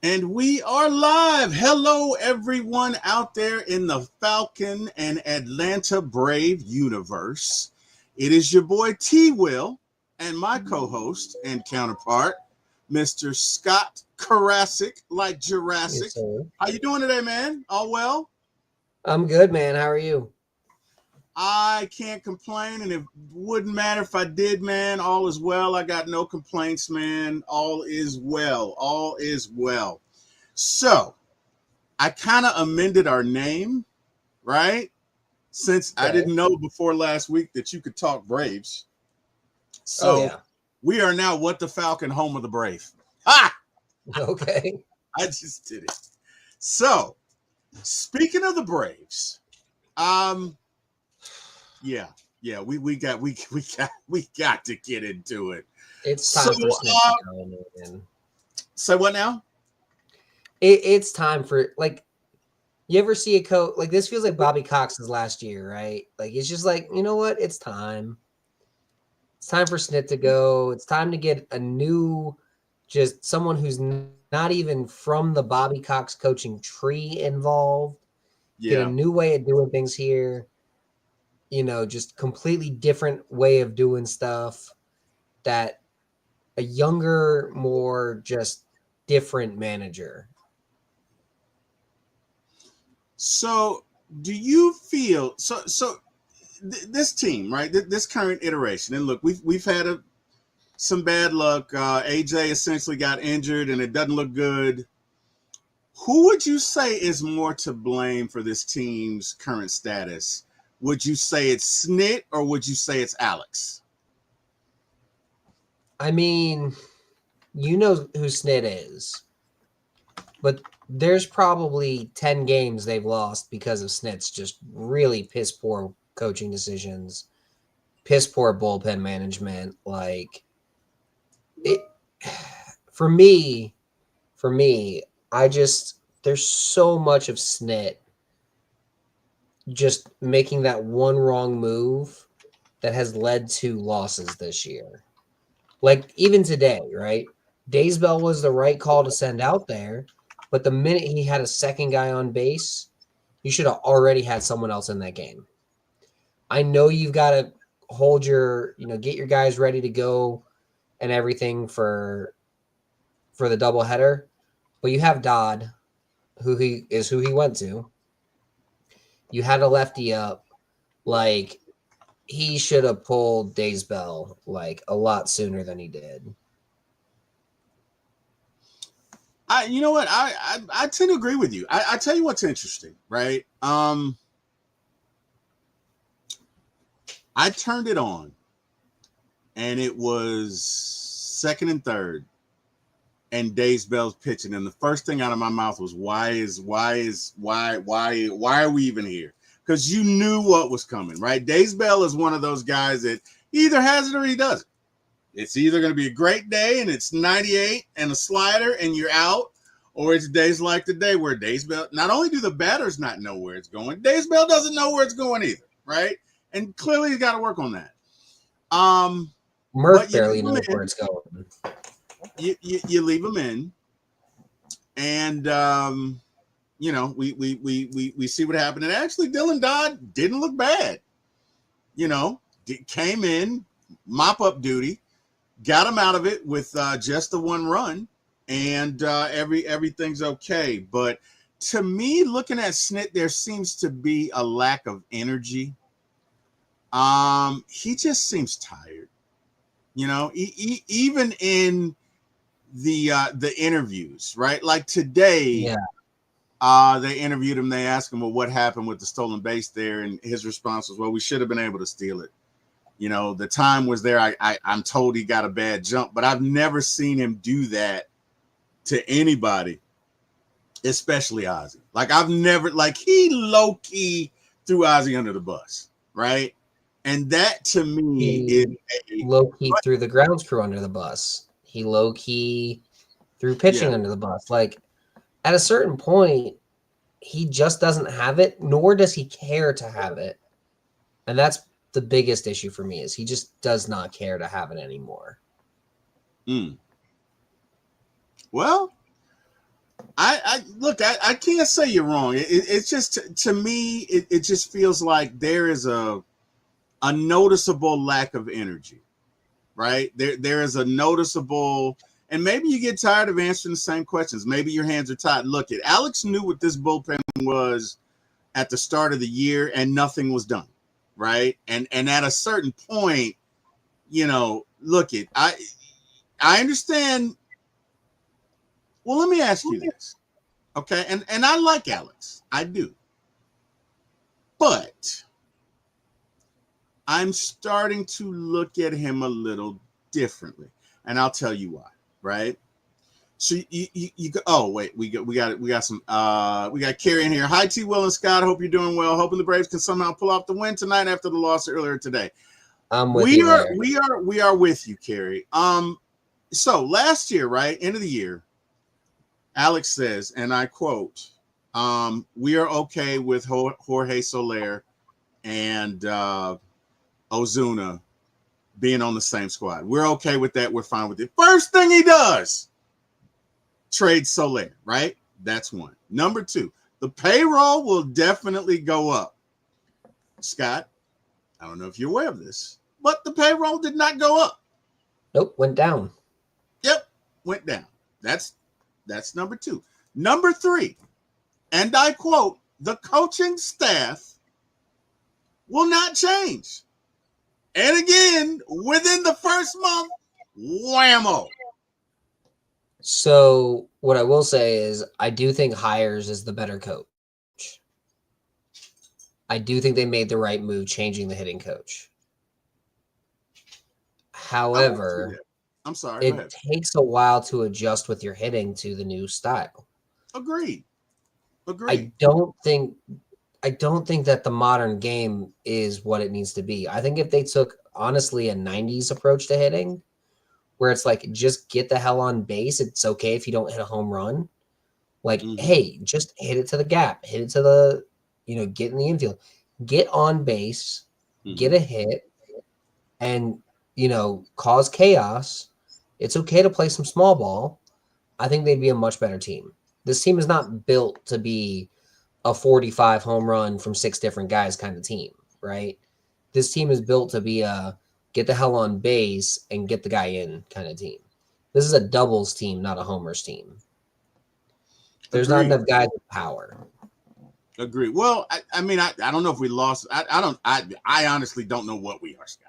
And we are live. Hello, everyone out there in the Falcon and Atlanta Brave universe. It is your boy T Will and my co-host and counterpart, Mr. Scott Karasic, like Yes, Jurassic. sir. How you doing today, man? All well? I'm good, man. How are you? I can't complain, and it wouldn't matter if I did, man. All is well. I got no complaints, man. All is well. All is well. So, I kind of amended our name, right? Since I Okay. didn't know before last week that you could talk Braves. Oh So yeah. we are now What the Falcon, Home of the Brave. Ha! Okay. I just did it. So, speaking of the Braves, um, yeah, yeah, we got to get into it. It's So, time for Snip to go, man. say what now? It's time for you ever see a coach like this feels like Bobby Cox's last year, right? Like it's just like, you know what? It's time. It's time for Snip to go. It's time to get a new just someone who's not even from the Bobby Cox coaching tree involved. Get a Yeah. new way of doing things here. Just completely different way of doing stuff that a younger, more just different manager. So, do you feel this team, right? This current iteration, and look, we've had some bad luck. AJ essentially got injured, and it doesn't look good. Who would you say is more to blame for this team's current status? Would you say it's Snit or would you say it's Alex? I mean, you know who Snit is, but there's probably 10 games they've lost because of Snit's just really piss poor coaching decisions, piss poor bullpen management. Like it for me, for me, I just there's so much of Snit just making that one wrong move that has led to losses this year. Like even today, right? Daysbell was the right call to send out there, but the minute he had a second guy on base, you should have already had someone else in that game. I know you've got to hold get your guys ready to go and everything for the doubleheader, but you have Dodd, who he went to. You had a lefty up, like he should have pulled Daysbell like a lot sooner than he did. You know what, I tend to agree with you. I tell you what's interesting, right? I turned it on, and it was second and third, and Days Bell's pitching, and the first thing out of my mouth was, why are we even here? Because you knew what was coming, right? Days Bell is one of those guys that he either has it or he doesn't. It's either going to be a great day and it's 98 and a slider and you're out, or it's days like today where Days Bell, not only do the batters not know where it's going, Days Bell doesn't know where it's going either, right? And clearly he's got to work on that. Um, but Murph you leave barely him knows where in. it's going. You leave him in, and we see what happened. And actually, Dylan Dodd didn't look bad. Came in, mop up duty, got him out of it with just the one run, and everything's okay. But to me, looking at Snit, there seems to be a lack of energy. He just seems tired. Even in the interviews, right? Like today, Yeah. they interviewed him. They asked him, well, what happened with the stolen base there? And his response was, well, we should have been able to steal it. The time was there. I'm told he got a bad jump, but I've never seen him do that to anybody, especially Ozzy. Like I've never, like he low key threw Ozzy under the bus, right? And that to me is He a, low key threw the grounds crew under the bus. He low key threw yeah. pitching under the bus. Like at a certain point, he just doesn't have it, nor does he care to have it. And that's the biggest issue for me is he just does not care to have it anymore. Mm. Well, I look, I can't say you're wrong. It's just to me, it just feels like there is a noticeable lack of energy, right? There is a noticeable, and maybe you get tired of answering the same questions. Maybe your hands are tied. Look, Alex knew what this bullpen was at the start of the year, and nothing was done, right? And at a certain point, look, I understand. Well, let me ask you this, okay? And I like Alex, I do, but I'm starting to look at him a little differently, and I'll tell you why. Right? So you go. Oh wait, we got some. We got Carrie in here. Hi T. Will and Scott. Hope you're doing well. Hoping the Braves can somehow pull off the win tonight after the loss earlier today. I'm with you there. We are with you, Carrie. So last year, right, end of the year, Alex says, and I quote, "We are okay with Jorge Soler and Ozuna being on the same squad. We're okay with that. We're fine with it." First thing he does, trade Soler, right? That's one. Number two, the payroll will definitely go up. Scott, I don't know if you're aware of this, but the payroll did not go up. Nope, went down. Yep, went down. That's number two. Number three, and I quote, the coaching staff will not change. And again, within the first month, whammo. So what I will say is I do think Hires is the better coach. I do think they made the right move changing the hitting coach. However, I'm sorry. It takes a while to adjust with your hitting to the new style. Agreed. I don't think that the modern game is what it needs to be. I think if they took honestly a 90s approach to hitting, where it's like just get the hell on base, it's okay if you don't hit a home run. Like, hey, just hit it to the gap, hit it to the, get in the infield, get on base, get a hit, and cause chaos. It's okay to play some small ball. I think they'd be a much better team. This team is not built to be a 45 home run from 6 different guys kind of team, right? This team is built to be a get the hell on base and get the guy in kind of team. This is a doubles team, not a homers team. There's not enough guys with power. Agree. Well, I mean, I don't know if we lost. I honestly don't know what we are, Scott.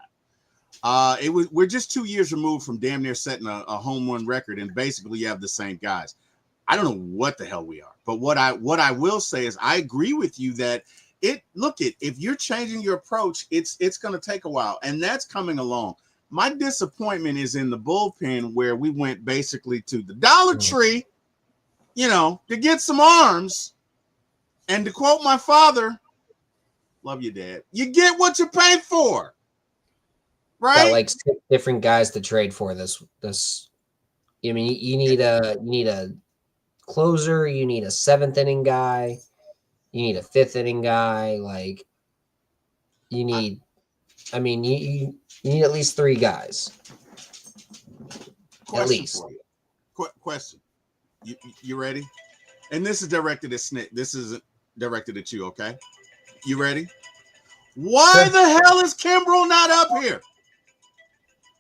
We're just 2 years removed from damn near setting a home run record, and basically you have the same guys. I don't know what the hell we are, but what I will say is I agree with you that if you're changing your approach, it's going to take a while, and that's coming along. My disappointment is in the bullpen where we went basically to the Dollar Tree, to get some arms, and to quote my father, "Love you, Dad. You get what you pay for." Right? Got like 6 different guys to trade for this. I mean, you need a closer, you need a 7th inning guy, you need a 5th inning guy. Like you need, you need at least 3 guys. At least. Question. You ready? And this is directed at Snit. This isn't directed at you. Okay. You ready? Why the hell is Kimbrel not up here?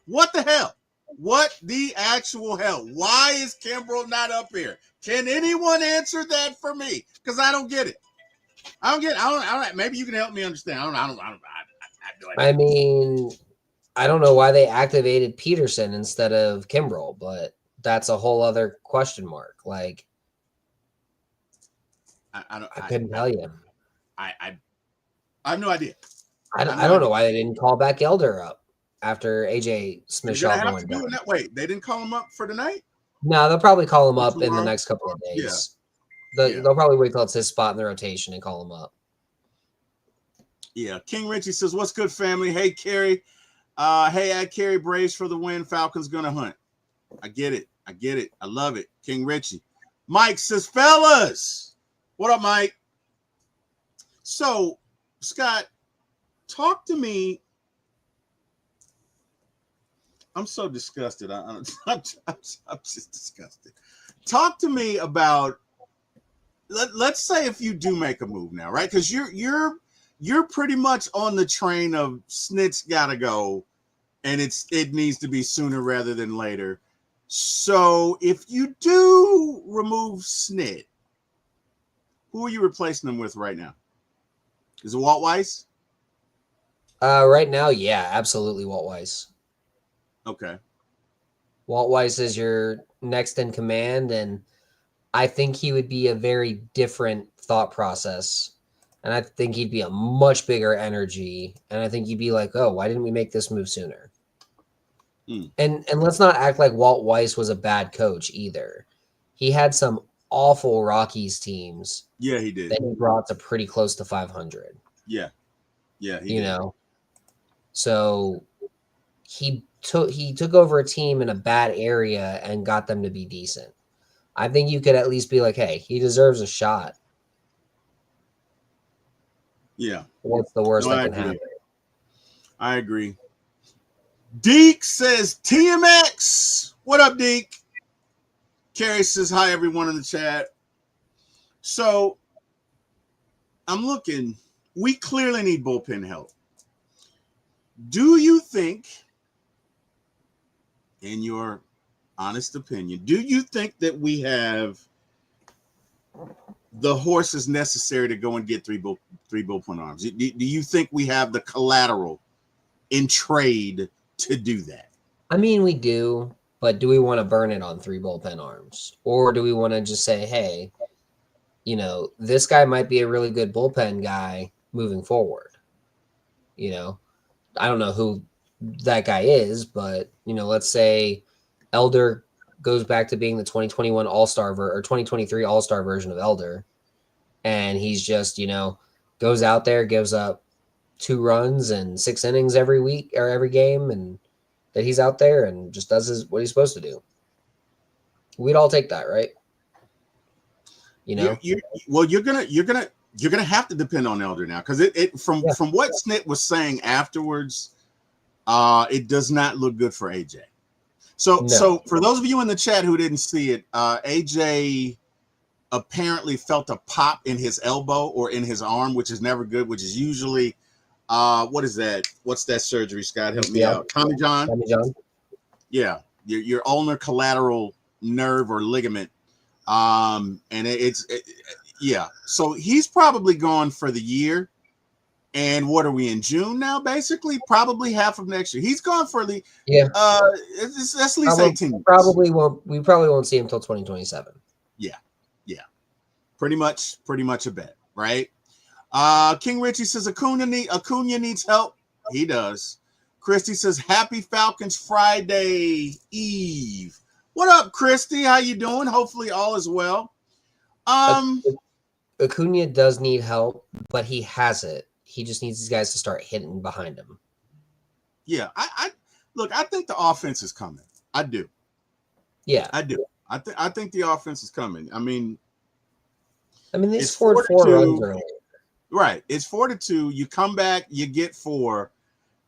What the hell? What the actual hell? Why is Kimbrel not up here? Can anyone answer that for me? Because I don't get it. I don't. Maybe you can help me understand. I don't. I mean, I don't know why they activated Peterson instead of Kimbrel, but that's a whole other question mark. Like, I couldn't tell you. I have no idea. I don't know why they didn't call back Elder up after AJ Smith went down. Wait, they didn't call him up for tonight? No, they'll probably call him up in the next couple of days. Yeah. They'll probably wait till it's his spot in the rotation and call him up. Yeah. King Richie says, "What's good, family? Hey, Carrie. Hey, Carrie Braves for the win. Falcons gonna hunt." I get it. I love it. King Richie. Mike says, "Fellas, what up, Mike?" So, Scott, talk to me. I'm so disgusted. I'm just disgusted. Talk to me about let's say if you do make a move now, right? Because you're pretty much on the train of Snit's gotta go, and it needs to be sooner rather than later. So if you do remove Snit, who are you replacing them with right now? Is it Walt Weiss? Right now, yeah, absolutely, Walt Weiss. Okay. Walt Weiss is your next in command, and I think he would be a very different thought process. And I think he'd be a much bigger energy. And I think you'd be like, oh, why didn't we make this move sooner? And let's not act like Walt Weiss was a bad coach either. He had some awful Rockies teams. Yeah, he did. That he brought to pretty close to 500. Yeah. Yeah, he you did. know. So he took over a team in a bad area and got them to be decent. I think you could at least be like, hey, he deserves a shot. Yeah. What's the worst that can happen? I agree. Deke says TMX. What up, Deke? Carrie says hi, everyone in the chat. So I'm looking. We clearly need bullpen help. Do you think, in your honest opinion, do you think that we have the horses necessary to go and get three bullpen arms? Do you think we have the collateral in trade to do that? I mean, we do, but do we want to burn it on 3 bullpen arms? Or do we want to just say, hey, this guy might be a really good bullpen guy moving forward? I don't know who that guy is, but, let's say Elder goes back to being the 2021 All-Star or 2023 All-Star version of Elder. And he's just, goes out there, gives up 2 runs and 6 innings every week or every game, and that he's out there and just does what he's supposed to do. We'd all take that, right? You're gonna have to depend on Elder now, because from what Snit was saying afterwards, it does not look good for AJ. So for those of you in the chat who didn't see it, AJ apparently felt a pop in his elbow or in his arm, which is never good, which is usually what is that? What's that surgery, Scott? Help me out. Tommy John? Tommy John. Yeah. Your ulnar collateral nerve or ligament. And yeah. So he's probably gone for the year. And what are we in June now? Basically, probably half of next year. He's gone for the that's at least 18 months. We probably won't see him until 2027. Yeah. Pretty much a bet, right? King Richie says Acuna needs help. He does. Christy says happy Falcons Friday Eve. What up, Christy? How you doing? Hopefully all is well. Acuna does need help, but he has it. He just needs these guys to start hitting behind him. Yeah, I think the offense is coming. I do. Yeah, I do. I think the offense is coming. I mean, they scored 4 runs early. Right. It's 4-2. You come back, you get 4.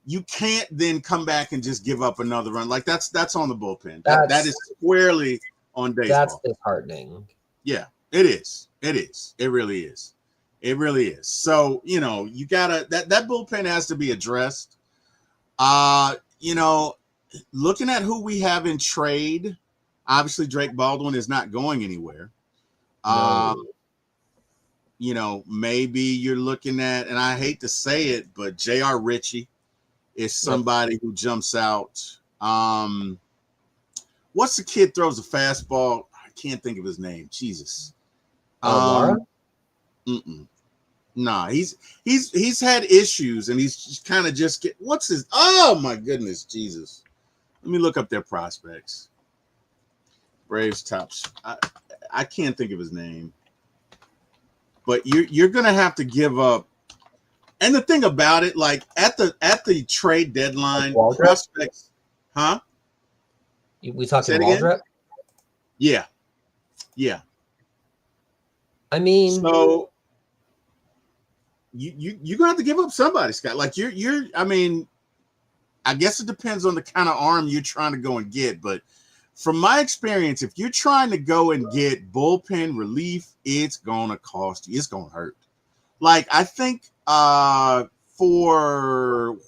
You can't then come back and just give up another run. Like that's on the bullpen. That is squarely on baseball. That's disheartening. Yeah, it is. It really is. It really is. So, you gotta that bullpen has to be addressed. Looking at who we have in trade, obviously Drake Baldwin is not going anywhere. No. Maybe you're looking at, and I hate to say it, but J.R. Ritchie is somebody who jumps out. What's the kid throws a fastball? I can't think of his name. Jesus. Lara? Nah, he's had issues, and he's just kind of what's his? Oh my goodness, Jesus! Let me look up their prospects. Braves tops. I can't think of his name, but you're gonna have to give up. And the thing about it, like at the trade deadline, prospects, huh? We talking Waldrop? Yeah. I mean, so you're gonna have to give up somebody, Scott. Like you're. I mean, I guess it depends on the kind of arm you're trying to go and get, but from my experience, if you're trying to go and get bullpen relief, it's gonna cost you. It's gonna hurt. Like I think for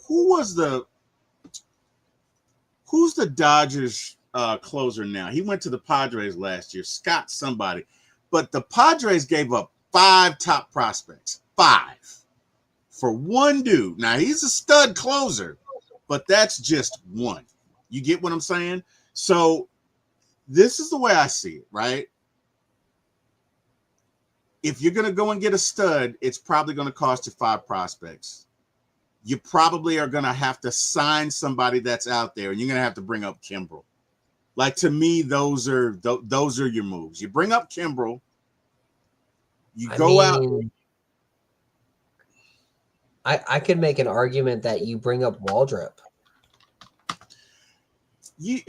who's the Dodgers closer now? He went to the Padres last year, Scott somebody. But the Padres gave up 5 top prospects. 5 for one dude. Now he's a stud closer, but that's just one. You get what I'm saying? So this is the way I see it, right? If you're going to go and get a stud, it's probably going to cost you 5 prospects. You probably are going to have to sign somebody that's out there, and you're going to have to bring up Kimbrel. Like, to me, those are your moves. You bring up Kimbrel, you go out. I could make an argument that you bring up Waldrop. Hey,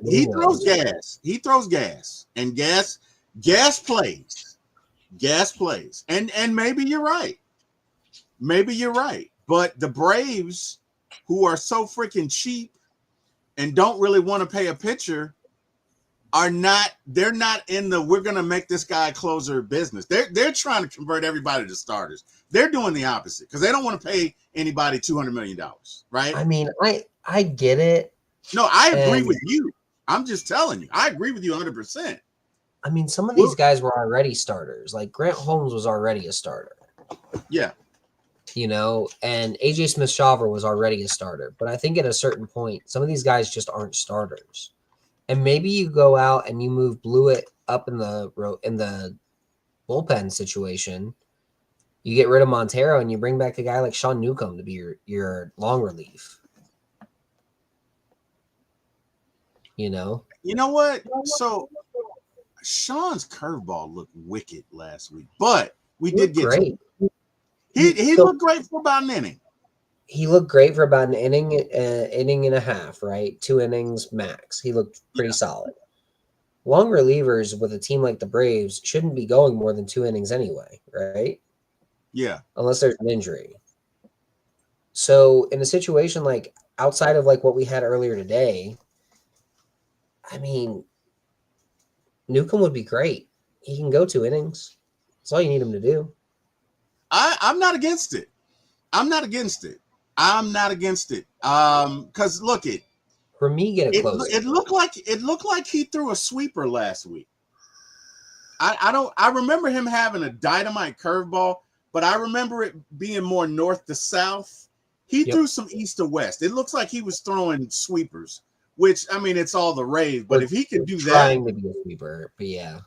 he throws gas. He throws gas, and gas plays. Gas plays. And maybe you're right. But the Braves, who are so freaking cheap and don't really want to pay a pitcher, they're not in the we're gonna make this guy a closer business. They're trying to convert everybody to starters. They're doing the opposite because they don't want to pay anybody $200 million, right? I mean, I get it. No, I agree with you. I'm just telling you, I agree with you 100%. I mean, some of these guys were already starters. Like Grant Holmes was already a starter. Yeah. You know, and AJ Smith-Shawver was already a starter. But I think at a certain point, some of these guys just aren't starters. And maybe you go out and you move Blewett up in the bullpen situation. You get rid of Montero and you bring back a guy like Sean Newcomb to be your long relief. You know? You know what? So Sean's curveball looked wicked last week, but we did get great. He looked great for about an inning. He looked great for about an inning and a half, right? 2 innings max. He looked pretty solid. Long relievers with a team like the Braves shouldn't be going more than 2 innings anyway, right? Yeah. Unless there's an injury. So in a situation like outside of like what we had earlier today, I mean, Newcomb would be great. He can go 2 innings. That's all you need him to do. I'm not against it. Because look it. For me, get it close. It looked like he threw a sweeper last week. I remember him having a dynamite curveball, but I remember it being more north to south. He threw some east to west. It looks like he was throwing sweepers, which I mean it's all the rave. But if he can do that, trying to be a sweeper, but yeah,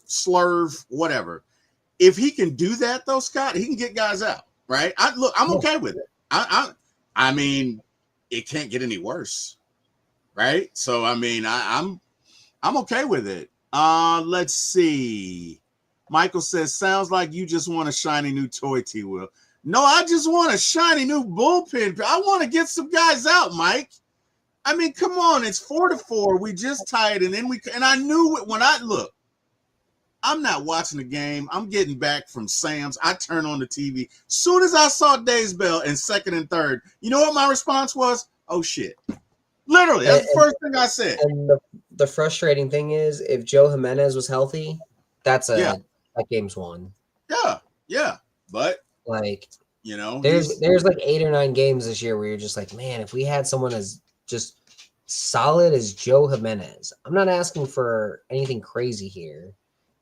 slurve, whatever. If he can do that though, Scott, he can get guys out, right? I'm okay with it. I mean, it can't get any worse, right? So I mean, I'm okay with it. Let's see. Michael says, sounds like you just want a shiny new toy, T. Will. No, I just want a shiny new bullpen. I want to get some guys out, Mike. I mean, come on, it's 4-4. We just tied, and then I knew it when I'm not watching the game. I'm getting back from Sam's. I turn on the TV. Soon as I saw Daysbell in second and third, you know what my response was? Oh, shit. Literally, that's the first thing I said. And the frustrating thing is, if Joe Jimenez was healthy, that game's won. Yeah. But, like, you know, there's like 8 or 9 games this year where you're just like, man, if we had someone as just solid as Joe Jimenez, I'm not asking for anything crazy here.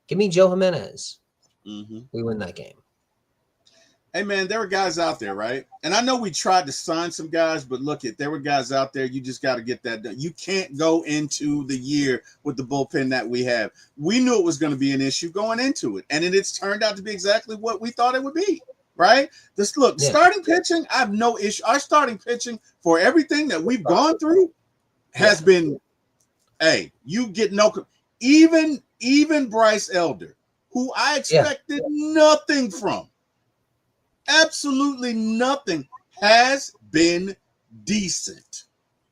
Give me Joe Jimenez. Mm-hmm. We win that game. Hey, man, there were guys out there, right? And I know we tried to sign some guys, but there were guys out there. You just got to get that done. You can't go into the year with the bullpen that we have. We knew it was going to be an issue going into it, and it's turned out to be exactly what we thought it would be, right? Starting pitching, I have no issue. Our starting pitching for everything that we've gone through has been, hey, you get no – even Bryce Elder, who I expected nothing from, absolutely nothing, has been decent.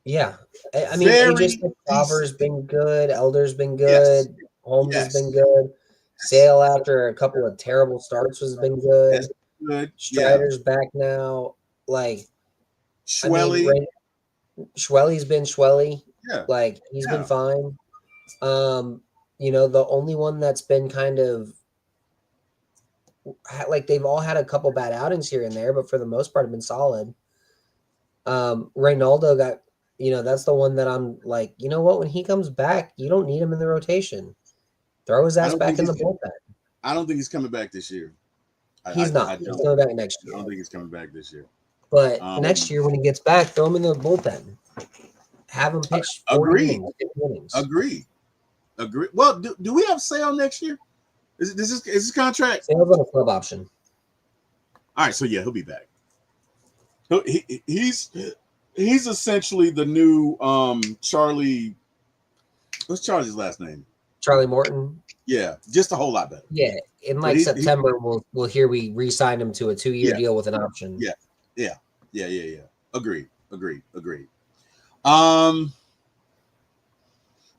Yeah. I mean, AJ Smith-Shawver's been good. Elder's been good. Yes. Holmes has been good. Sale, after a couple of terrible starts, has been good. Strider's back now. Like, I mean, Schwelly. Schwelly's been Schwelly. Yeah. Like he's been Yeah. fine. The only one that's been kind of like they've all had a couple bad outings here and there, but for the most part have been solid. Reynaldo got, that's the one that I'm like, you know what? When he comes back, you don't need him in the rotation. Throw his I ass don't back think in the he's. bullpen. I don't think he's coming back this year. He's I not. He's don't. coming back next I year. don't think he's coming back this year. But next year when he gets back, throw him in the bullpen. Have him pitch 40 innings, 50 innings. Agree. Well, do we have sale next year? Is this contract? Sales on a club option. All right, so yeah, he'll be back. He's essentially the new Charlie. What's Charlie's last name? Charlie Morton. Yeah, just a whole lot better. Yeah, in like September, we'll hear we re-signed him to a 2-year deal with an option. Yeah. Agreed. All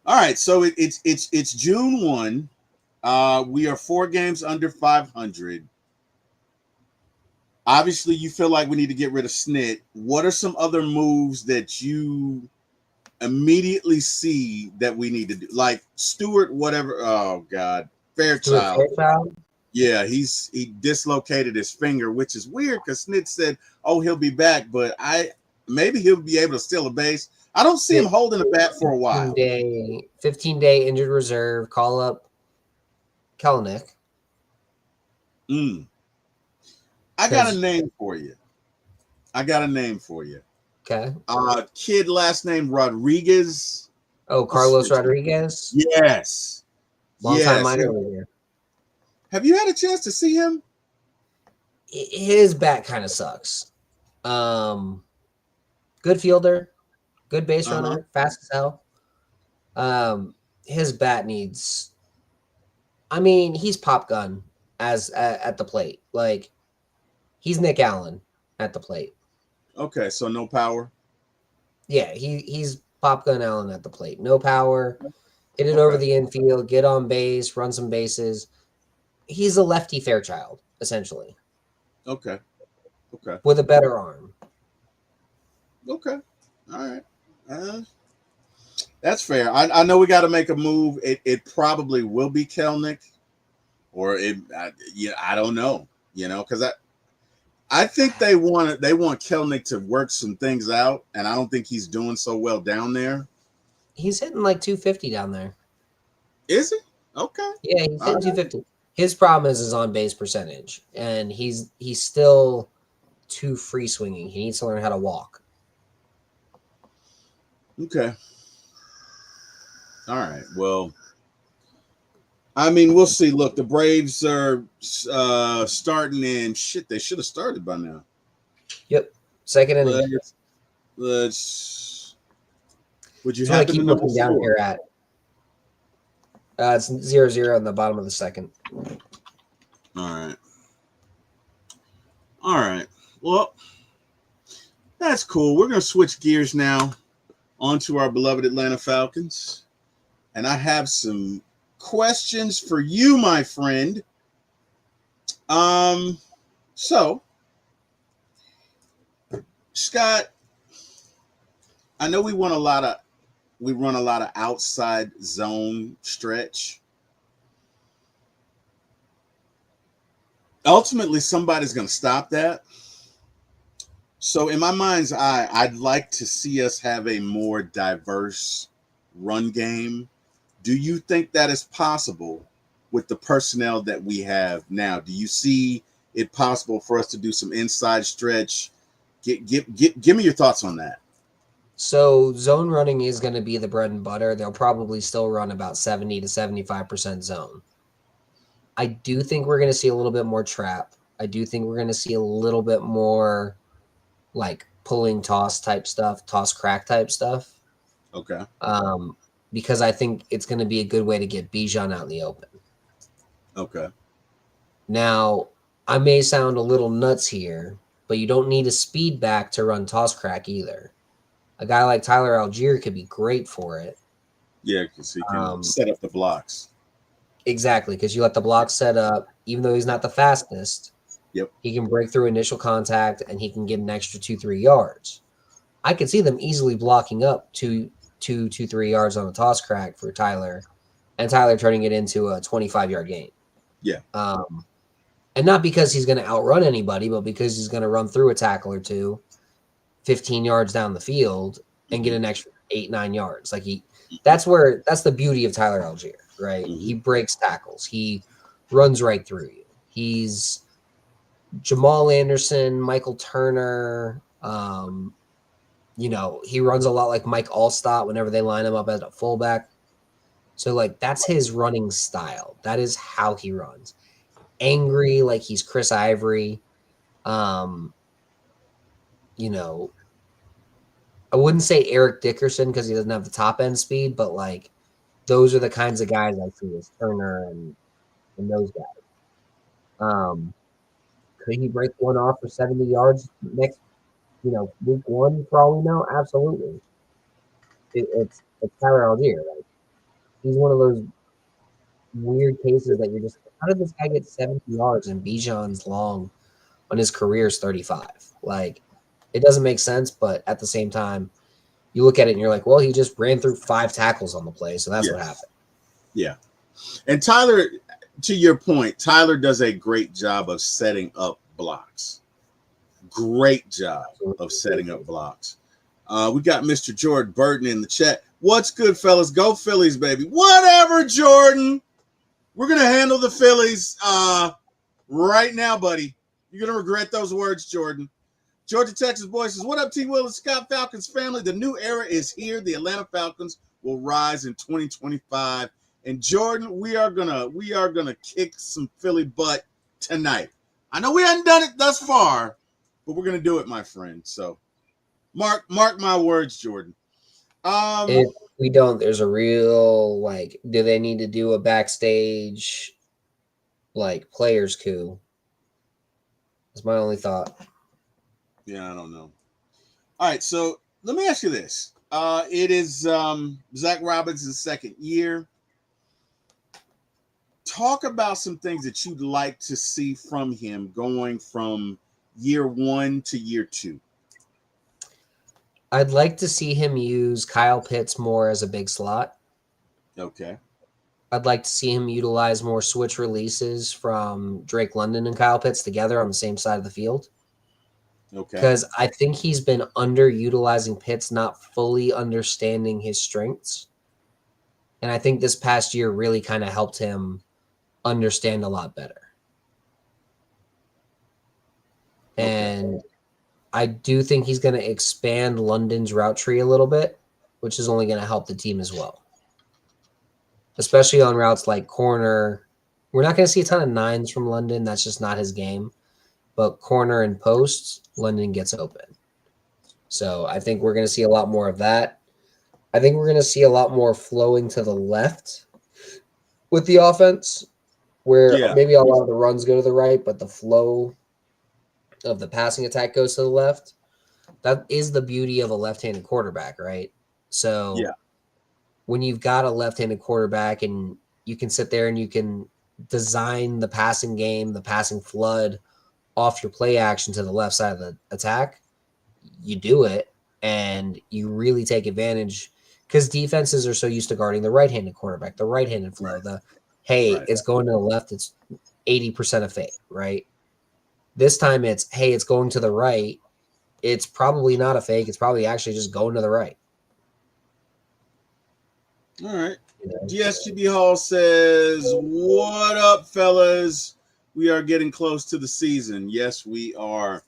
right, so it's June 1. We are 4 games under 500. Obviously, you feel like we need to get rid of Snit. What are some other moves that you immediately see that we need to do? Like Stewart, whatever. Oh God, Fairchild. Yeah, he dislocated his finger, which is weird because Snit said, "Oh, he'll be back," but maybe he'll be able to steal a base. I don't see him holding a bat for a while. 15-day injured reserve. Call up Kelenic. I got a name for you. Okay. Kid last name Rodriguez. Oh, Carlos Rodriguez? Yes. Long-time minor leaguer. Have you had a chance to see him? His bat kind of sucks. Good fielder, good base runner, fast as hell. His bat needs. I mean, he's pop gun at the plate. Like he's Nick Allen at the plate. Okay, so no power. Yeah, he's pop gun Allen at the plate. No power. Hit it over the infield. Get on base. Run some bases. He's a lefty Fairchild, essentially. Okay. With a better arm. Okay. All right. That's fair. I know we got to make a move. It probably will be Kelenic, or I don't know. Because I think they want Kelenic to work some things out, and I don't think he's doing so well down there. He's hitting like 250 down there. Is he? Okay. Yeah, he's hitting 250. His problem is his on base percentage, and he's still too free swinging. He needs to learn how to walk. Okay. All right. Well, I mean, we'll see. Look, the Braves are starting in shit. They should have started by now. Yep. Second inning. Let's. Would you have to keep looking down here at? It's 0-0 in the bottom of the second. All right. Well, that's cool. We're going to switch gears now onto our beloved Atlanta Falcons. And I have some questions for you, my friend. So, Scott, I know we run a lot of outside zone stretch. Ultimately, somebody's going to stop that. So in my mind's eye, I'd like to see us have a more diverse run game. Do you think that is possible with the personnel that we have now? Do you see it possible for us to do some inside stretch? Give me your thoughts on that. So zone running is going to be the bread and butter. They'll probably still run about 70 to 75% zone. I do think we're going to see a little bit more trap. I do think we're going to see a little bit more like pulling toss type stuff, toss crack type stuff. Okay. Because I think it's going to be a good way to get Bijan out in the open. Okay. Now, I may sound a little nuts here, but you don't need a speed back to run toss crack either. A guy like Tyler Algier could be great for it. Yeah, because he can set up the blocks. Exactly, because you let the block set up, even though he's not the fastest. Yep. He can break through initial contact, and he can get an extra 2-3 yards. I could see them easily blocking up 3 yards on a toss crack for Tyler, and Tyler turning it into a 25-yard gain. Yeah. And not because he's going to outrun anybody, but because he's going to run through a tackle or two, 15 yards down the field, and get an extra 8-9 yards. Like that's the beauty of Tyler Algier, right? Mm-hmm. He breaks tackles. He runs right through you. He's Jamal Anderson, Michael Turner. He runs a lot like Mike Allstott whenever they line him up at a fullback. So like that's his running style. That is how he runs. Angry, like he's Chris Ivory. I wouldn't say Eric Dickerson because he doesn't have the top end speed, but like those are the kinds of guys I see as Turner and those guys. Could he break one off for 70 yards next, week one for all we know? Absolutely. It's Tyler Algier. Like he's one of those weird cases that you're just, how did this guy get 70 yards and Bijan's long on his career is 35? Like it doesn't make sense, but at the same time, you look at it and you're like, well, he just ran through 5 tackles on the play, so that's what happened. Yeah. And Tyler, to your point, Tyler does a great job of setting up blocks. Great job of setting up blocks. We got Mr. Jordan Burton in the chat. What's good, fellas? Go Phillies, baby. Whatever, Jordan. We're going to handle the Phillies right now, buddy. You're going to regret those words, Jordan. Georgia, Texas boy says, what up, T. Will and Scott Falcons family? The new era is here. The Atlanta Falcons will rise in 2025. And Jordan, we are gonna kick some Philly butt tonight. I know we haven't done it thus far, but we're gonna do it, my friend. So mark my words, Jordan. If we don't, there's a real do they need to do a backstage players coup? That's my only thought. Yeah, I don't know. All right, so let me ask you this. It is Zach Robinson's second year. Talk about some things that you'd like to see from him going from year 1 to year 2. I'd like to see him use Kyle Pitts more as a big slot. Okay. I'd like to see him utilize more switch releases from Drake London and Kyle Pitts together on the same side of the field. Okay. Because I think he's been underutilizing Pitts, not fully understanding his strengths. And I think this past year really kind of helped him understand a lot better. Okay. And I do think he's going to expand London's route tree a little bit, which is only going to help the team as well. Especially on routes like corner. We're not going to see a ton of 9s from London. That's just not his game. But corner and posts, London gets open. So I think we're going to see a lot more of that. I think we're going to see a lot more flowing to the left with the offense, where maybe a lot of the runs go to the right, but the flow of the passing attack goes to the left. That is the beauty of a left-handed quarterback, right? So when you've got a left-handed quarterback and you can sit there and you can design the passing game, the passing flood off your play action to the left side of the attack, you do it and you really take advantage because defenses are so used to guarding the right-handed quarterback, the right-handed flow, it's going to the left, it's 80% a fake, right? This time it's going to the right. It's probably not a fake. It's probably actually just going to the right. All right. GSGB Hall says, what up, fellas? We are getting close to the season. Yes, we are.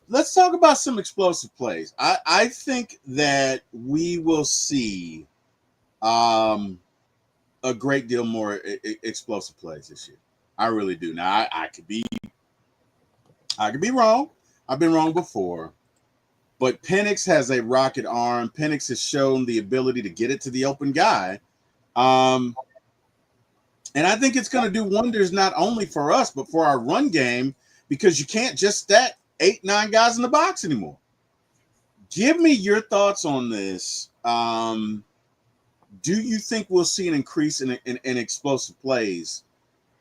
Let's talk about some explosive plays. I think that we will see a great deal more explosive plays this year. I really do. Now, I could be wrong. I've been wrong before. But Penix has a rocket arm. Penix has shown the ability to get it to the open guy. And I think it's going to do wonders not only for us, but for our run game, because you can't just stack 8-9 guys in the box anymore. Give me your thoughts on this. Do you think we'll see an increase in explosive plays?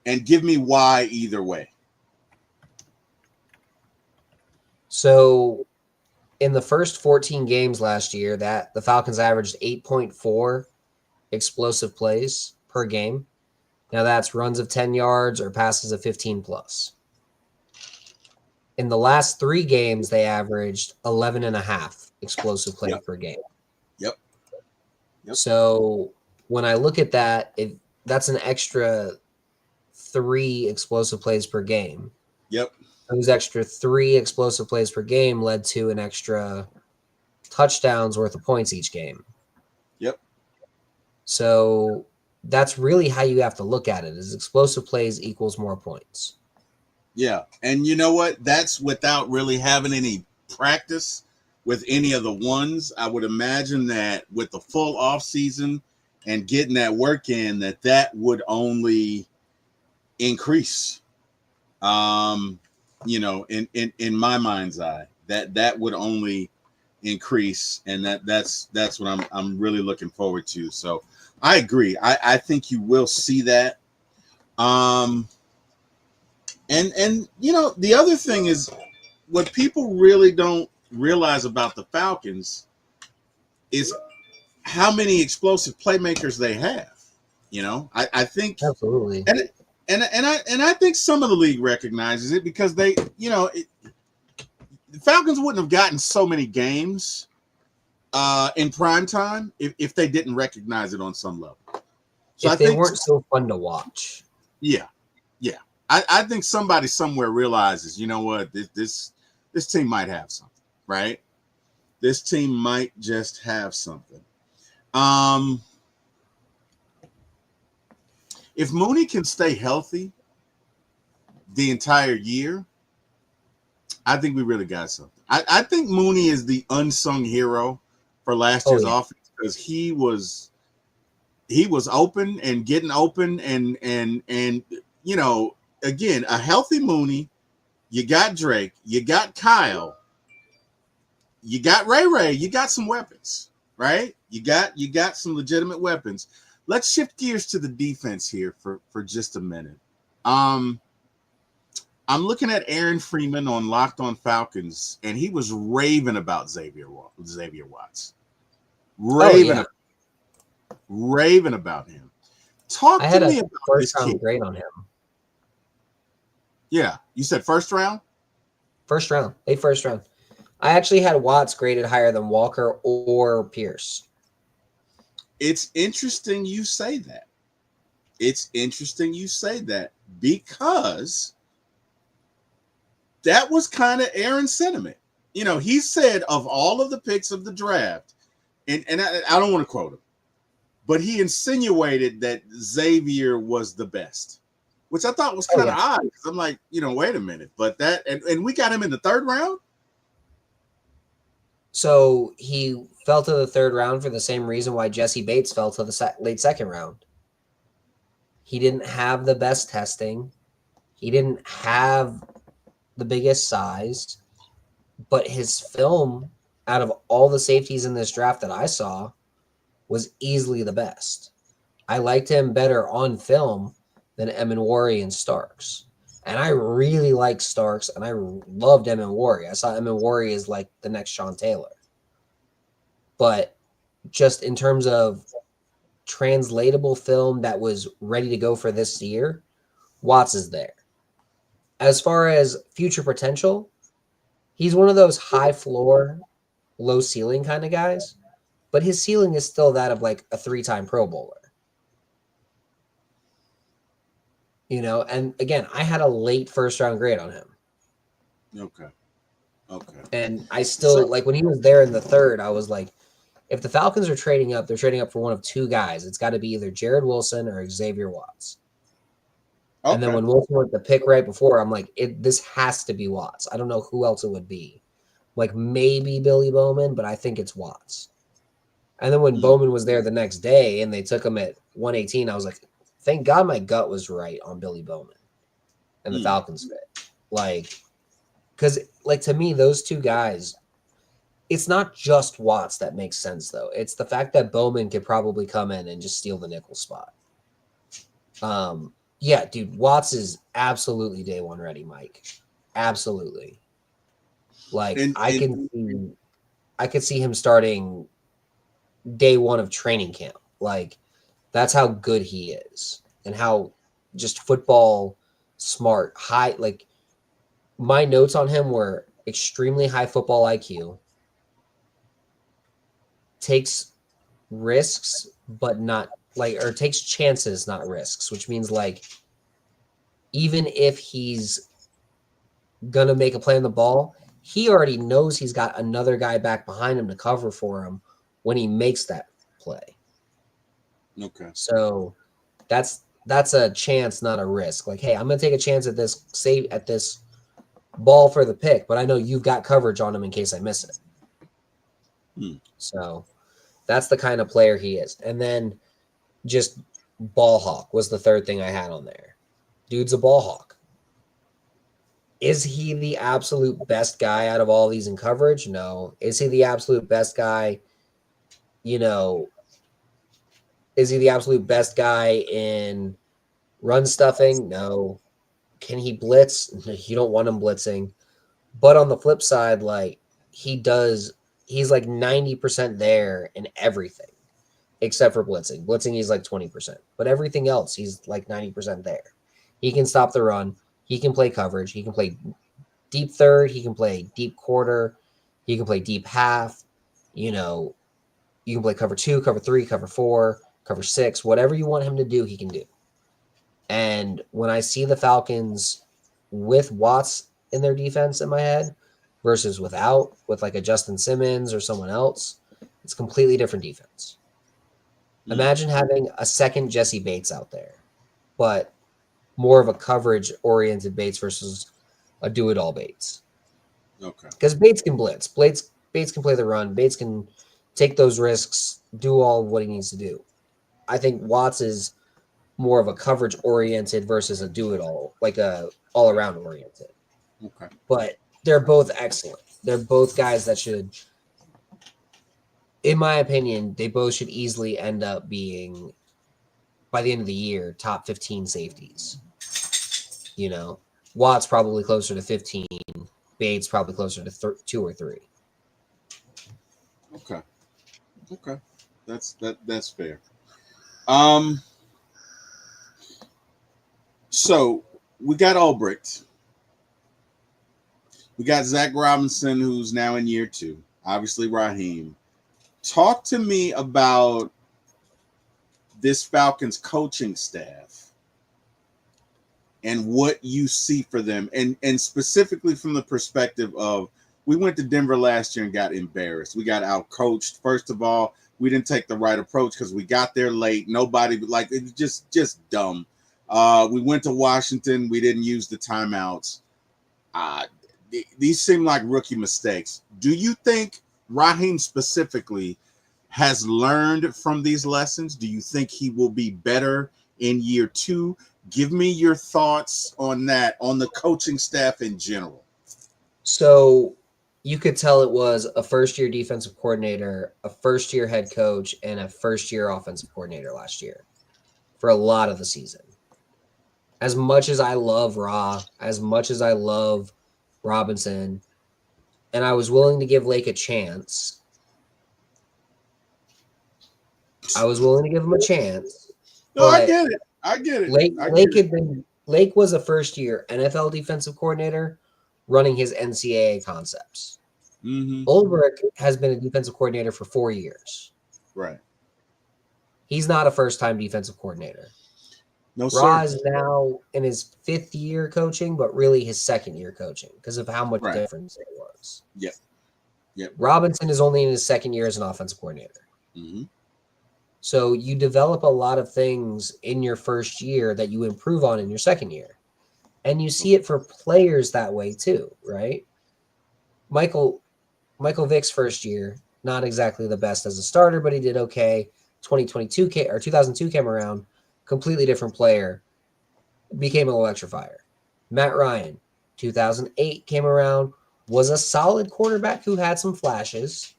And give me why either way. So in the first 14 games last year, that the Falcons averaged 8.4 explosive plays per game. Now that's runs of 10 yards or passes of 15 plus. In the last 3 games, they averaged 11 and a half explosive plays Yep. per game. Yep. So when I look at that, that's an extra 3 explosive plays per game. Yep. Those extra 3 explosive plays per game led to an extra touchdowns worth of points each game. Yep. So that's really how you have to look at it, is explosive plays equals more points. Yeah. And you know what? That's without really having any practice with any of the ones. I would imagine that with the full off season and getting that work in, that would only increase. In my mind's eye, that would only increase, and that's what I'm really looking forward to. So I agree. I think you will see that. And the other thing is, what people really don't realize about the Falcons is how many explosive playmakers they have. I think Absolutely. And I think some of the league recognizes it, because they, the Falcons wouldn't have gotten so many games in prime time if they didn't recognize it on some level. So if they weren't so fun to watch. Yeah. I think somebody somewhere realizes, you know what, this team might have something, right? This team might just have something. If Mooney can stay healthy the entire year, I think we really got something. I think Mooney is the unsung hero for last year's offense, because he was open and getting open, and again, a healthy Mooney. You got Drake, you got Kyle, you got Ray, you got some weapons, right? You got some legitimate weapons. Let's shift gears to the defense here for just a minute. I'm looking at Aaron Freeman on Locked On Falcons, and he was raving about Xavier Watts. Raving about him. Talk to me about this kid. Grade on him. Yeah, you said first round? First round. First round. I actually had Watts graded higher than Walker or Pierce. It's interesting you say that. Because that was kind of Aaron's sentiment. He said of all of the picks of the draft, and I don't want to quote him, but he insinuated that Xavier was the best, which I thought was kind of odd. Because I'm like, wait a minute. But that, and we got him in the 3rd round? So he fell to the 3rd round for the same reason why Jesse Bates fell to the late 2nd round. He didn't have the best testing. He didn't have the biggest size. But his film, out of all the safeties in this draft that I saw, was easily the best. I liked him better on film than Eminwari and Starks. And I really like Starks, and I loved Eminwari. I saw Eminwari as like the next Sean Taylor. But just in terms of translatable film that was ready to go for this year, Watts is there. As far as future potential, he's one of those high floor, low ceiling kind of guys, but his ceiling is still that of like a 3-time Pro Bowler. And again, I had a late 1st round grade on him. Okay. And I still, like, when he was there in the 3rd, I was like, if the Falcons are trading up, they're trading up for one of 2 guys. It's got to be either Jared Wilson or Xavier Watts. Okay. And then when Wilson went the pick right before, I'm like, this has to be Watts. I don't know who else it would be. Like, maybe Billy Bowman, but I think it's Watts. And then when Bowman was there the next day and they took him at 118, I was like, thank God my gut was right on Billy Bowman and the Falcons fit. Like, because, like, to me, those 2 guys, it's not just Watts that makes sense, though. It's the fact that Bowman could probably come in and just steal the nickel spot. Yeah, dude, Watts is absolutely day 1 ready, Mike. Absolutely. Like, I can see I could see him starting day one of training camp. Like, that's how good he is and how just football smart, high. Like, my notes on him were extremely high football IQ, takes risks, but not like, or takes chances, not risks, which means like, even if he's gonna make a play on the ball, he already knows he's got another guy back behind him to cover for him when he makes that play. Okay. So that's a chance, not a risk. Like, hey, I'm gonna take a chance at this ball for the pick, but I know you've got coverage on him in case I miss it. So that's the kind of player he is. And then just ball hawk was the third thing I had on there. Dude's a ball hawk. Is he the absolute best guy out of all these in coverage? No. Is he the absolute best guy? Is he the absolute best guy in run stuffing? No. Can he blitz? You don't want him blitzing. But on the flip side, like, he's like 90% there in everything except for blitzing. Blitzing, he's like 20%. But everything else, he's like 90% there. He can stop the run. He can play coverage. He can play deep third. He can play deep quarter. He can play deep half. You can play cover 2, cover 3, cover 4, cover 6. Whatever you want him to do, he can do. And when I see the Falcons with Watts in their defense in my head versus without, with like a Justin Simmons or someone else, it's a completely different defense. Imagine having a second Jesse Bates out there, but more of a coverage-oriented Bates versus a do-it-all Bates. Okay. Because Bates can blitz. Bates can play the run. Bates can take those risks, do all of what he needs to do. I think Watts is more of a coverage-oriented versus a do-it-all, like a all-around oriented. Okay. But they're both excellent. They're both guys that should, in my opinion, they both should easily end up being, by the end of the year, top 15 safeties. Watts probably closer to 15. Bates probably closer to 2 or 3. Okay. That's fair. So we got Albrecht. We got Zach Robinson, who's now in year 2. Obviously, Raheem. Talk to me about this Falcons coaching staff and what you see for them, and specifically from the perspective of, we went to Denver last year and got embarrassed. We got out-coached. First of all, we didn't take the right approach because we got there late. Nobody, like, it just dumb. We went to Washington. We didn't use the timeouts. These seem like rookie mistakes. Do you think Raheem specifically has learned from these lessons? Do you think he will be better in year 2? Give me your thoughts on that, on the coaching staff in general. So you could tell it was a first-year defensive coordinator, a first-year head coach, and a first-year offensive coordinator last year for a lot of the season. As much as I love as much as I love Robinson, and I was willing to give Lake a chance. I was willing to give him a chance. No, I get it. Lake was a first-year NFL defensive coordinator running his NCAA concepts. Mm-hmm. Ulbrich has been a defensive coordinator for 4 years. Right. He's not a first-time defensive coordinator. No, Ra sir. is now in his 5th year coaching, but really his 2nd year coaching because of how much difference there was. Yep. Robinson is only in his 2nd year as an offensive coordinator. Mm-hmm. So you develop a lot of things in your first year that you improve on in your 2nd year. And you see it for players that way too, right? Michael Vick's first year, not exactly the best as a starter, but he did okay. 2002 came around, completely different player, became an electrifier. Matt Ryan, 2008 came around, was a solid quarterback who had some flashes.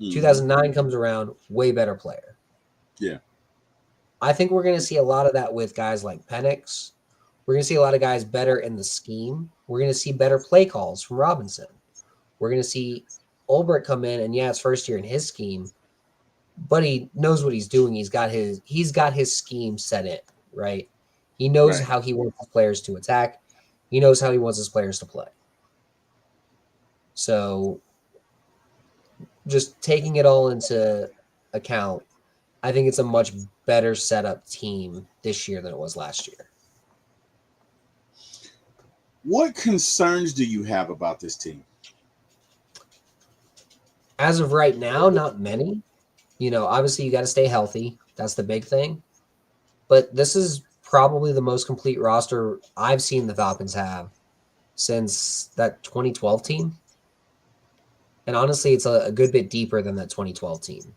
2009 comes around, way better player. Yeah. I think we're going to see a lot of that with guys like Penix. We're going to see a lot of guys better in the scheme. We're going to see better play calls from Robinson. We're going to see Ulbrich come in, and yeah, it's first year in his scheme, but he knows what he's doing. He's got his scheme set in, right? He knows Right. how he wants his players to attack. He knows how he wants his players to play. So just taking it all into account, I think it's a much better setup team this year than it was last year. What concerns do you have about this team? As of right now, not many. Obviously you got to stay healthy. That's the big thing. But this is probably the most complete roster I've seen the Falcons have since that 2012 team. And honestly, it's a good bit deeper than that 2012 team.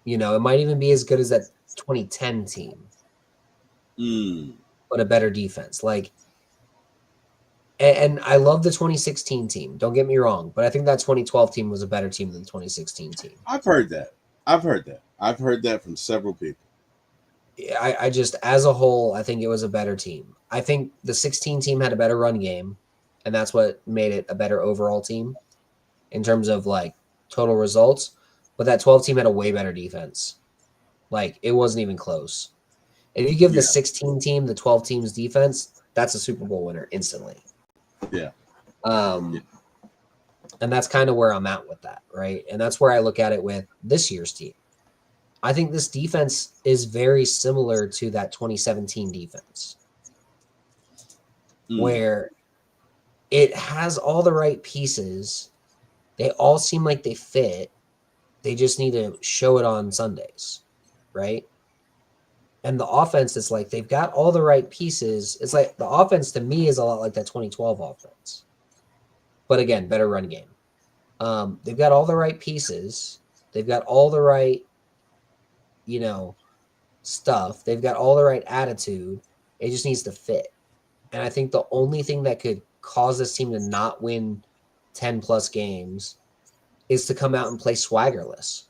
It might even be as good as that 2010 team, but a better defense. And I love the 2016 team. Don't get me wrong, but I think that 2012 team was a better team than the 2016 team. I've heard that. I've heard that from several people. I just, as a whole, I think it was a better team. I think the 16 team had a better run game, and that's what made it a better overall team in terms of total results. But that 12 team had a way better defense. It wasn't even close. If you give the 16 team the 12 team's defense, that's a Super Bowl winner instantly. Yeah. And that's kind of where I'm at with that, right? And that's where I look at it with this year's team. I think this defense is very similar to that 2017 defense, where it has all the right pieces. They all seem like they fit. They just need to show it on Sundays, right? And the offense is they've got all the right pieces. It's the offense to me is a lot like that 2012 offense. But again, better run game. They've got all the right pieces. They've got all the right, stuff. They've got all the right attitude. It just needs to fit. And I think the only thing that could cause this team to not win 10 plus games is to come out and play swaggerless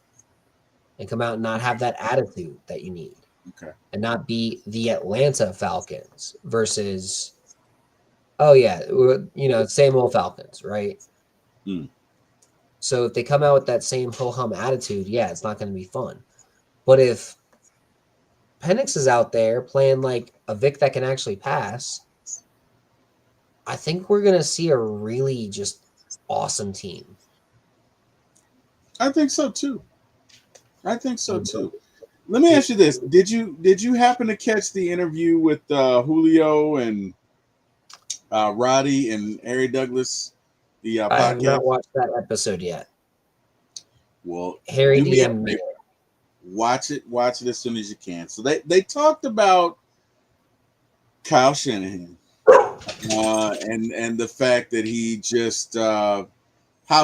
and come out and not have that attitude that you need. Okay. And not be the Atlanta Falcons versus, same old Falcons, right? So if they come out with that same ho-hum attitude, it's not going to be fun. But if Penix is out there playing like a Vic that can actually pass, I think we're going to see a really just awesome team. I think so too. Let me ask you this: Did you happen to catch the interview with Julio and Roddy and Harry Douglas? The podcast. I have not watched that episode yet. Well, Harry DM'd me. Watch it as soon as you can. So they talked about Kyle Shanahan and the fact that he just how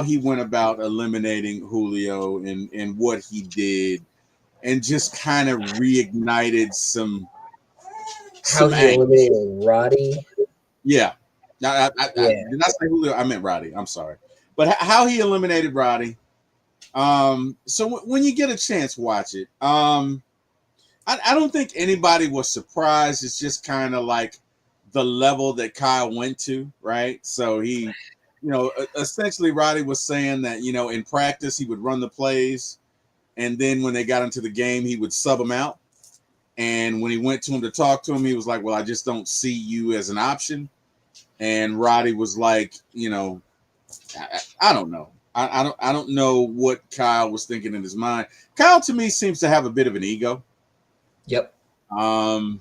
he went about eliminating Julio and what he did, and just kind of reignited some. How he eliminated Roddy? Yeah. I did not say Julio. I meant Roddy. I'm sorry, but how he eliminated Roddy. So when you get a chance, watch it. I don't think anybody was surprised. It's just kind of like the level that Kyle went to, right? So he, essentially Roddy was saying that, in practice he would run the plays, and then when they got into the game, he would sub them out. And when he went to him to talk to him, he was like, "Well, I just don't see you as an option." And Roddy was like, I don't know. I don't know what Kyle was thinking in his mind. Kyle to me seems to have a bit of an ego. Yep. And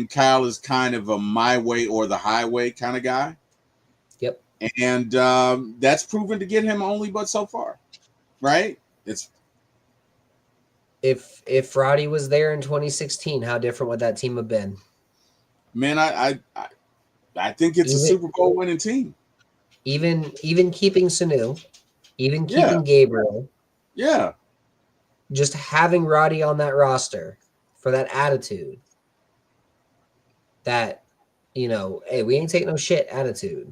Kyle is kind of a my way or the highway kind of guy. Yep. And that's proven to get him only but so far. Right? It's if Roddy was there in 2016, how different would that team have been? Man, I think it's a Super Bowl winning team. Even keeping Sanu, even keeping Gabriel. Yeah. Just having Roddy on that roster for that attitude. That, hey, we ain't take no shit attitude.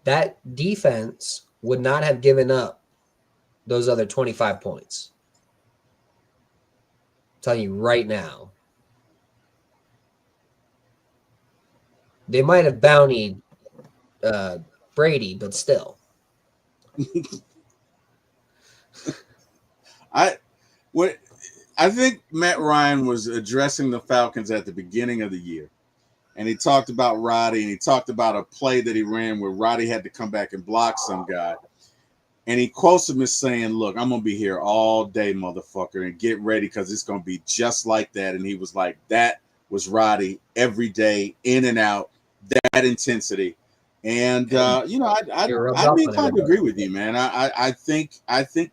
That defense would not have given up those other 25 points. I'm telling you right now. They might have bountied Brady, but still. I what I think Matt Ryan was addressing the Falcons at the beginning of the year, and he talked about Roddy, and he talked about a play that he ran where Roddy had to come back and block some guy. And he quotes him as saying, "Look, I'm gonna be here all day, motherfucker, and get ready because it's gonna be just like that." And he was like, "That was Roddy every day, in and out, that intensity." And And it rubbed I'd be off on inclined to everybody. agree with you, man. I think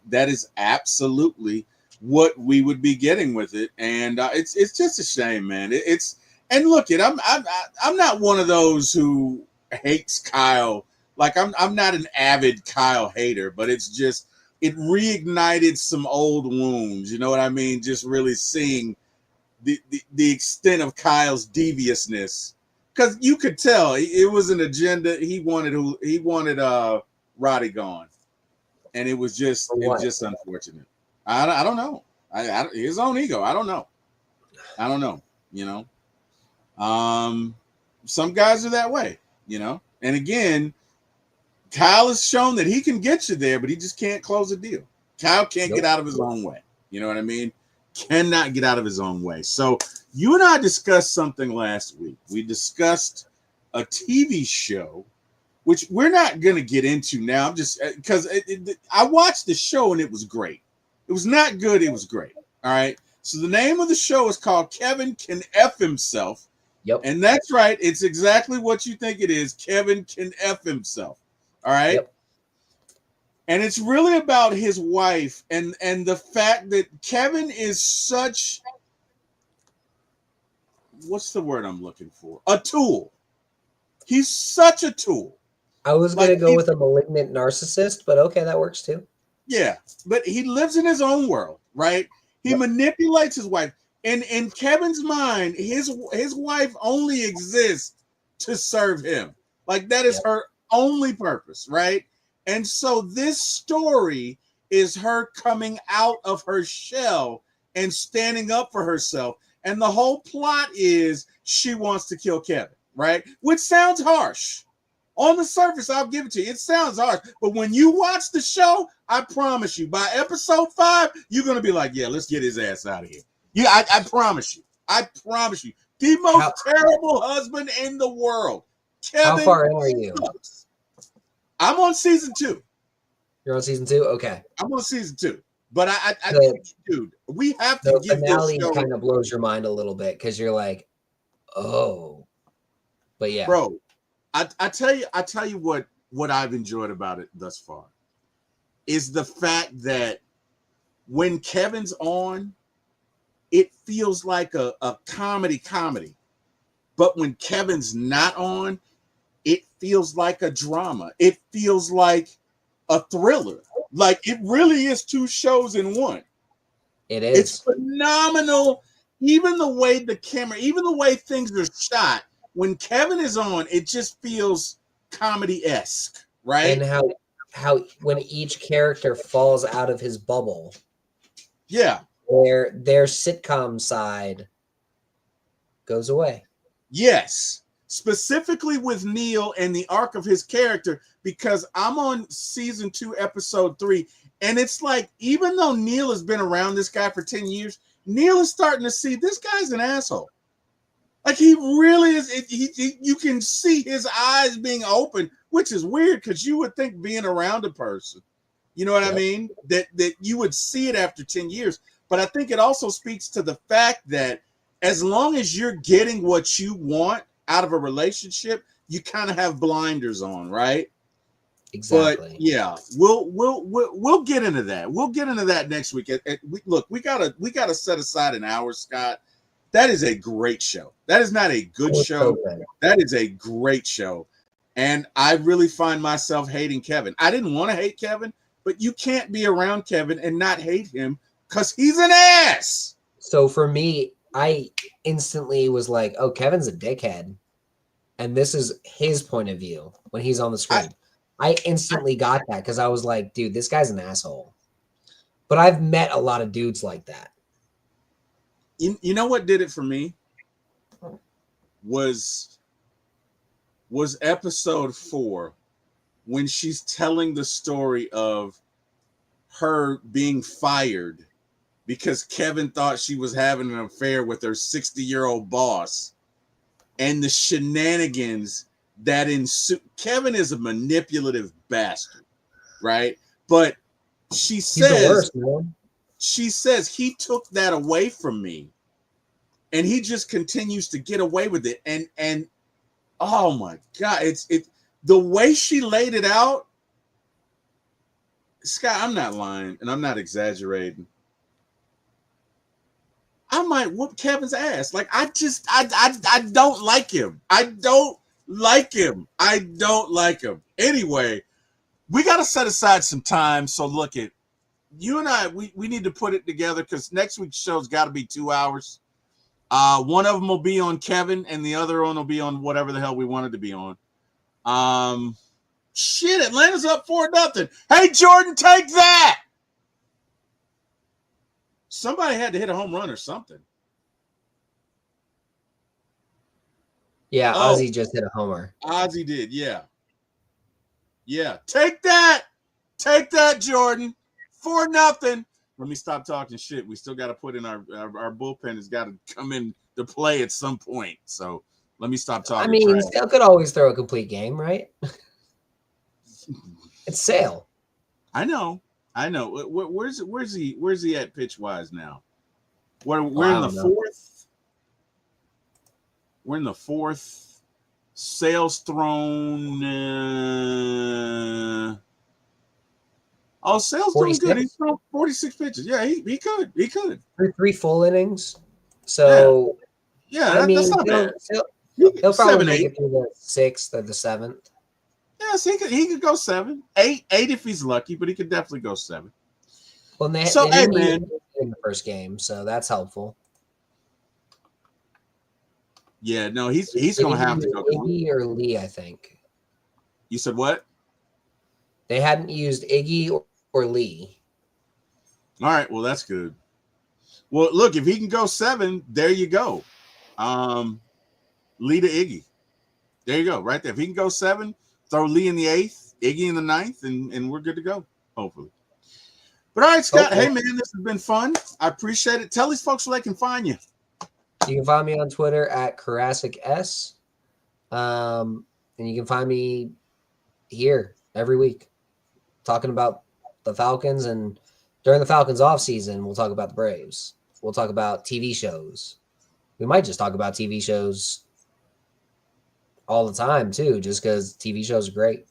that is absolutely what we would be getting with it, and it's just a shame, man. It's and look, I'm not one of those who hates Kyle. Like I'm not an avid Kyle hater, but it's just it reignited some old wounds. You know what I mean? Just really seeing the extent of Kyle's deviousness, because you could tell it was an agenda. He wanted Roddy gone, and For it was what? just unfortunate. I don't know. His own ego. I don't know. I don't know. You know, some guys are that way. You know, and again, Kyle has shown that he can get you there, but he just can't close a deal. Kyle can't get Nope. out of his own way. You know what I mean? Cannot get out of his own way. So you and I discussed something last week. We discussed a TV show, which we're not going to get into now. I'm just because I watched the show and it was great. It was not good. It was great. All right. So the name of the show is called Kevin Can F Himself. Yep. And that's right. It's exactly what you think it is. Kevin Can F Himself. All right. Yep. And it's really about his wife and the fact that Kevin is such, what's the word I'm looking for? A tool. He's such a tool. I was Like gonna go with a malignant narcissist, but okay, that works too. yeah, but he lives in his own world, right? He Yep. manipulates his wife. And in Kevin's mind, his wife only exists to serve him. Like that is Yep. her only purpose, right? And so this story is her coming out of her shell and standing up for herself. And the whole plot is she wants to kill Kevin, right? Which sounds harsh. On the surface, I'll give it to you. It sounds harsh, but when you watch the show, I promise you, by episode 5, you're gonna be like, "Yeah, let's get his ass out of here." Yeah, I promise you. I promise you. The How most terrible husband in the world. how Kevin far in are you? sucks. I'm on season 2. You're on season 2? Okay. I'm on season 2. But I The dude, we have to the give this finale show, kind of blows your mind a little bit because you're like, oh, but yeah. bro. I tell you what I've enjoyed about it thus far is the fact that when Kevin's on, it feels like a comedy. But when Kevin's not on, it feels like a drama. It feels like a thriller. Like it really is 2 shows in one. It It's is. phenomenal. Even the way the camera, even the way things are shot, when Kevin is on, it just feels comedy-esque, And right? how when each character falls out of his bubble, Yeah. their sitcom side goes away. Yes. Specifically with Neil and the arc of his character, because I'm on season 2, episode 3, and it's like, even though Neil has been around this guy for 10 years, Neil is starting to see this guy's an asshole. Like he really is. You can see his eyes being open, which is weird because you would think being around a person, you know what I Yep. mean, that you would see it after 10 years. But I think it also speaks to the fact that as long as you're getting what you want out of a relationship, you kind of have blinders on, right? But Exactly. yeah, we'll get into that. We'll get into that next week. Look, we gotta set aside an hour, Scott. That is a great show. That is not a good It's so show. good. That is a great show. And I really find myself hating Kevin. I didn't want to hate Kevin, but you can't be around Kevin and not hate him because he's an ass. So for me, I instantly was like, oh, Kevin's a dickhead. And this is his point of view when he's on the I, screen. I instantly got that because I was like, dude, this guy's an asshole. But I've met a lot of dudes like that. you know what did it for me was was episode 4 when she's telling the story of her being fired because Kevin thought she was having an affair with her 60-year-old boss, and the shenanigans that ensue. Kevin is a manipulative bastard, right? But He's the worst, man. She says he took that away from me, and he just continues to get away with it. And oh my God, it's the way she laid it out. Scott, I'm not lying, and I'm not exaggerating. I might whoop Kevin's ass. Like, I don't like him. I don't like him. Anyway, we got to set aside some time. So look, it you and I, we need to put it together because next week's show's got to be 2 hours. One of them will be on Kevin, and the other one will be on whatever the hell we wanted to be on. Shit, Atlanta's up 4-0. Hey, Jordan, take that. Somebody had to hit a home run or something. Yeah, Ozzy just hit a homer. Ozzy did, yeah. Yeah, take that, Jordan. 4-0. Let me stop talking shit. We still got to put in our bullpen has got to come in to play at some point. So let me stop talking. I mean, Sale could always throw a complete game, right? It's Sale. I know. Where's he at pitch wise now? We're in the fourth. We're in the fourth. Sale's thrown. Sale's 46? Doing good. He's thrown 46 pitches. Yeah, he could. Three full innings. So yeah, that's not bad. He'll probably make it through the 6th or the 7th. Yes, he could go 7, 8 if he's lucky, but he could definitely go 7. Well, they didn't in the first game, so that's helpful. Yeah, no, he's going to have to go. Iggy or Lee, I think. You said what? They hadn't used Iggy or Lee. All right, well, that's good. Well, look, if he can go 7, there you go. Lee to Iggy. There you go, right there. If he can go 7, throw Lee in the 8th, Iggy in the 9th, and we're good to go, hopefully. But all right, Scott, hey, man, this has been fun. I appreciate it. Tell these folks where they can find you. You can find me on Twitter at Karasik S. And you can find me here every week talking about the Falcons. And during the Falcons off season, we'll talk about the Braves. We'll talk about TV shows. We might just talk about TV shows all the time, too, just because TV shows are great.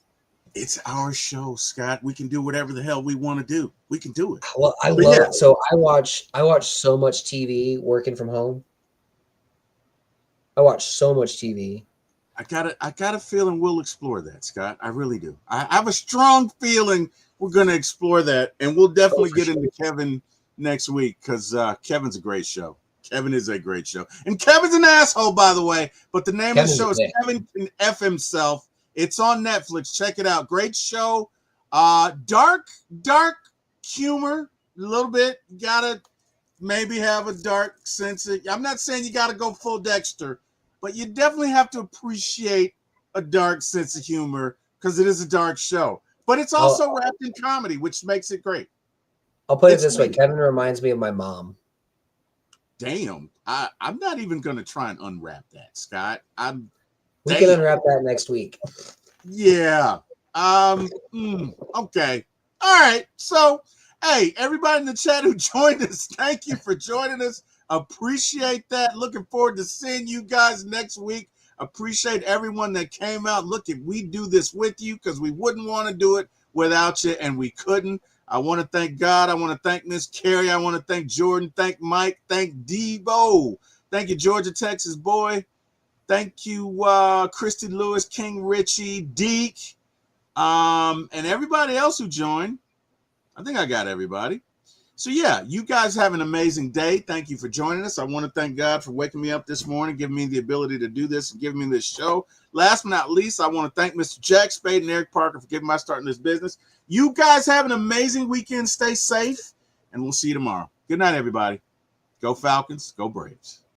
It's our show, Scott. We can do whatever the hell we want to do. We can do it. Well, I love it. So I watch so much TV working from home. I watch so much TV. I got a feeling we'll explore that, Scott. I really do. I have a strong feeling we're going to explore that, and we'll definitely get into Kevin next week because Kevin's a great show. Kevin is a great show. And Kevin's an asshole, by the way, but the name of the show is Kevin Can F Himself. It's on Netflix. Check it out. Great show. Dark humor a little bit. You got to maybe have a dark sense of, I'm not saying you got to go full Dexter, but you definitely have to appreciate a dark sense of humor because it is a dark show. But it's also wrapped in comedy, which makes it great. I'll put it this way. Kevin reminds me of my mom. Damn. I'm not even going to try and unwrap that, Scott. We can unwrap that next week. Yeah. Okay. All right. So, hey, everybody in the chat who joined us, thank you for joining us. Appreciate that. Looking forward to seeing you guys next week. Appreciate everyone that came out. Look, if we do this with you, because we wouldn't want to do it without you, and we couldn't. I want to thank God. I want to thank Miss Carrie. I want to thank Jordan. Thank Mike. Thank Debo. Thank you, Georgia, Texas boy. Thank you, Christy Lewis, King Richie, Deke, and everybody else who joined. I think I got everybody. So, yeah, you guys have an amazing day. Thank you for joining us. I want to thank God for waking me up this morning, giving me the ability to do this and giving me this show. Last but not least, I want to thank Mr. Jack Spade and Eric Parker for giving my start in this business. You guys have an amazing weekend. Stay safe, and we'll see you tomorrow. Good night, everybody. Go Falcons. Go Braves.